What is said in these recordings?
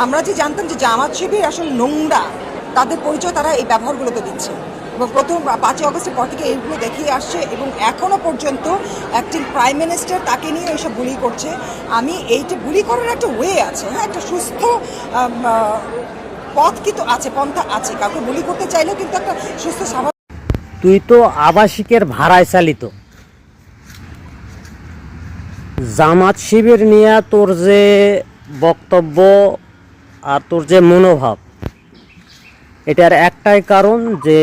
আমরা যে জানতাম যে জামাত শিবির আসলে নোংরা, তাদের পরিচয় তারা এই ব্যবহারগুলোতে দিচ্ছে এবং প্রথম 5ই অগস্টের পর থেকে এইগুলো দেখিয়ে আসছে এবং এখনও পর্যন্ত অ্যাক্টিং প্রাইম মিনিস্টার তাকে নিয়ে এইসব বুলি করছে। আমি এইটা বুলি করার একটা ওয়ে আছে, হ্যাঁ, একটা সুস্থ পথ কিন্তু আছে, পন্থা আছে। কাউকে বুলি করতে চাইলেও কিন্তু একটা সুস্থ স্বাভাবিক। তুই তো আবাসিকের ভাড়ায় চালিত, জামাত শিবির নিয়ে তোর যে বক্তব্য আর তোর যে মনোভাব, এটার একটাই কারণ যে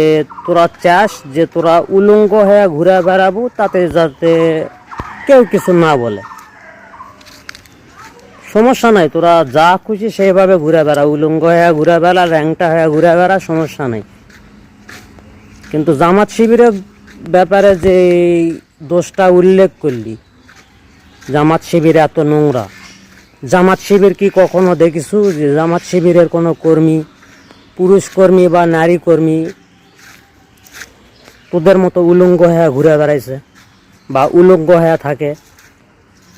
তোরা চাস যে তোরা উলঙ্গ হয়ে ঘুরে বেড়াবো, তাতে যাতে কেউ কিছু না বলে। সমস্যা নাই, তোরা যা খুশি সেইভাবে ঘুরে বেড়া, উলঙ্গ হয়ে ঘুরে বেড়া, র্যাংটা হয়ে ঘুরে বেড়া, সমস্যা নাই। কিন্তু জামাত শিবিরের ব্যাপারে যে দোষটা উল্লেখ করলি, জামাত শিবির এত নোংরা, জামাত শিবির কি কখনো দেখিস যে জামাত শিবিরের কোনো কর্মী, পুরুষ কর্মী বা নারী কর্মী তোদের মতো উলঙ্গ হয়ে ঘুরে বেড়াইছে বা উলঙ্গ হয়ে থাকে?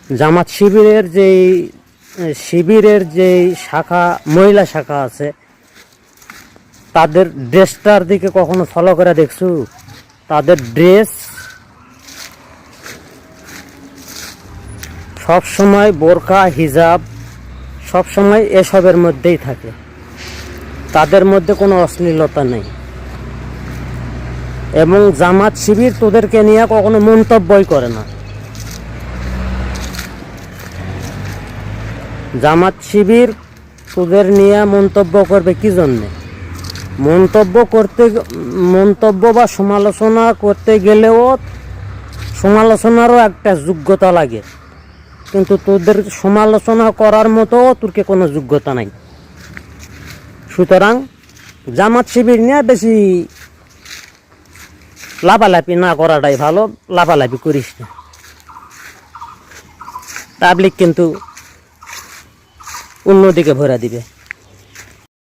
জামাত শিবিরের যেই শাখা, মহিলা শাখা আছে, তাদের ড্রেসটার দিকে কখনো ফলো করে দেখছু? তাদের ড্রেস সব সময় বোরকা, হিজাব, সব সময় এসবের মধ্যেই থাকে, তাদের মধ্যে কোনো অশ্লীলতা নেই। এবং জামাত শিবির তোদেরকে নিয়ে কখনো মন্তব্যই করে না। জামাত শিবির তোদের নিয়ে মন্তব্য করবে কি জন্যে? মন্তব্য বা সমালোচনা করতে গেলেও সমালোচনারও একটা যোগ্যতা লাগে, কিন্তু তোদের সমালোচনা করার মতো তোরকে কোনো যোগ্যতা নাই। সুতরাং জামাত শিবির নিয়ে বেশি লাফালাফি না করাটাই ভালো। লাফালাফি করিস না, পাবলিক কিন্তু অন্যদিকে ভরা দিবে।